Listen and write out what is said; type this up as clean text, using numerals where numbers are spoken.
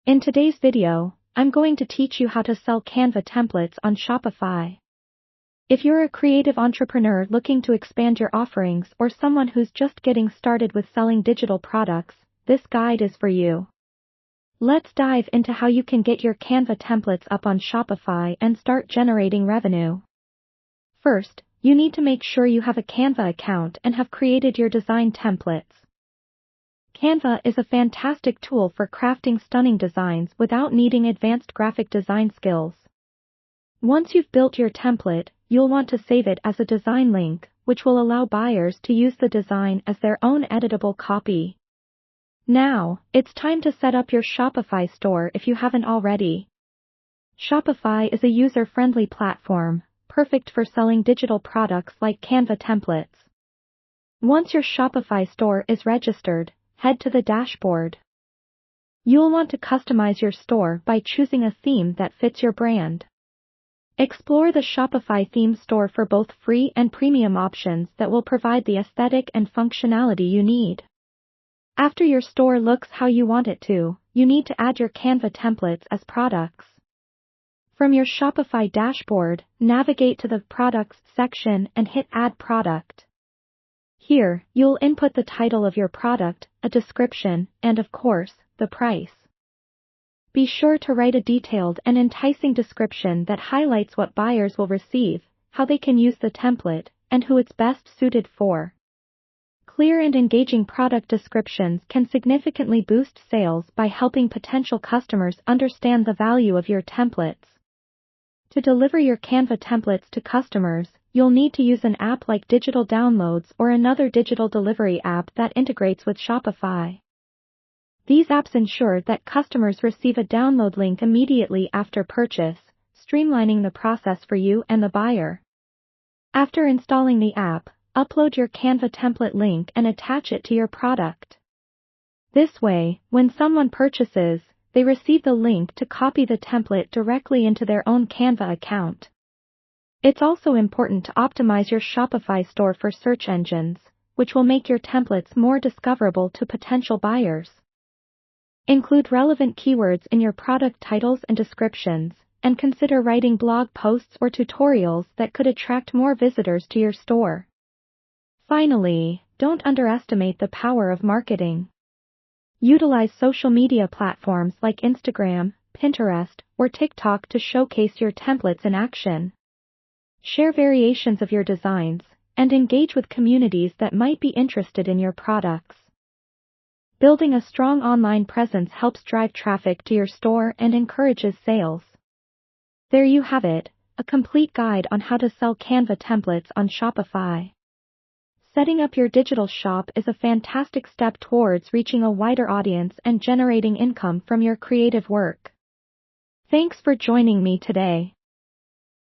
In today's video, I'm going to teach you how to sell Canva templates on Shopify. If you're a creative entrepreneur looking to expand your offerings or someone who's just getting started with selling digital products, this guide is for you. Let's dive into how you can get your Canva templates up on Shopify and start generating revenue. First, you need to make sure you have a Canva account and have created your design templates. Canva is a fantastic tool for crafting stunning designs without needing advanced graphic design skills. Once you've built your template, you'll want to save it as a design link, which will allow buyers to use the design as their own editable copy. Now, it's time to set up your Shopify store if you haven't already. Shopify is a user-friendly platform, perfect for selling digital products like Canva templates. Once your Shopify store is registered, head to the dashboard. You'll want to customize your store by choosing a theme that fits your brand. Explore the Shopify theme store for both free and premium options that will provide the aesthetic and functionality you need. After your store looks how you want it to, you need to add your Canva templates as products. From your Shopify dashboard, navigate to the Products section and hit Add Product. Here, you'll input the title of your product, a description, and of course, the price. Be sure to write a detailed and enticing description that highlights what buyers will receive, how they can use the template, and who it's best suited for. Clear and engaging product descriptions can significantly boost sales by helping potential customers understand the value of your templates. To deliver your Canva templates to customers, you'll need to use an app like Digital Downloads or another digital delivery app that integrates with Shopify. These apps ensure that customers receive a download link immediately after purchase, streamlining the process for you and the buyer. After installing the app, upload your Canva template link and attach it to your product. This way, when someone purchases, they receive the link to copy the template directly into their own Canva account. It's also important to optimize your Shopify store for search engines, which will make your templates more discoverable to potential buyers. Include relevant keywords in your product titles and descriptions, and consider writing blog posts or tutorials that could attract more visitors to your store. Finally, don't underestimate the power of marketing. Utilize social media platforms like Instagram, Pinterest, or TikTok to showcase your templates in action. Share variations of your designs, and engage with communities that might be interested in your products. Building a strong online presence helps drive traffic to your store and encourages sales. There you have it, a complete guide on how to sell Canva templates on Shopify. Setting up your digital shop is a fantastic step towards reaching a wider audience and generating income from your creative work. Thanks for joining me today.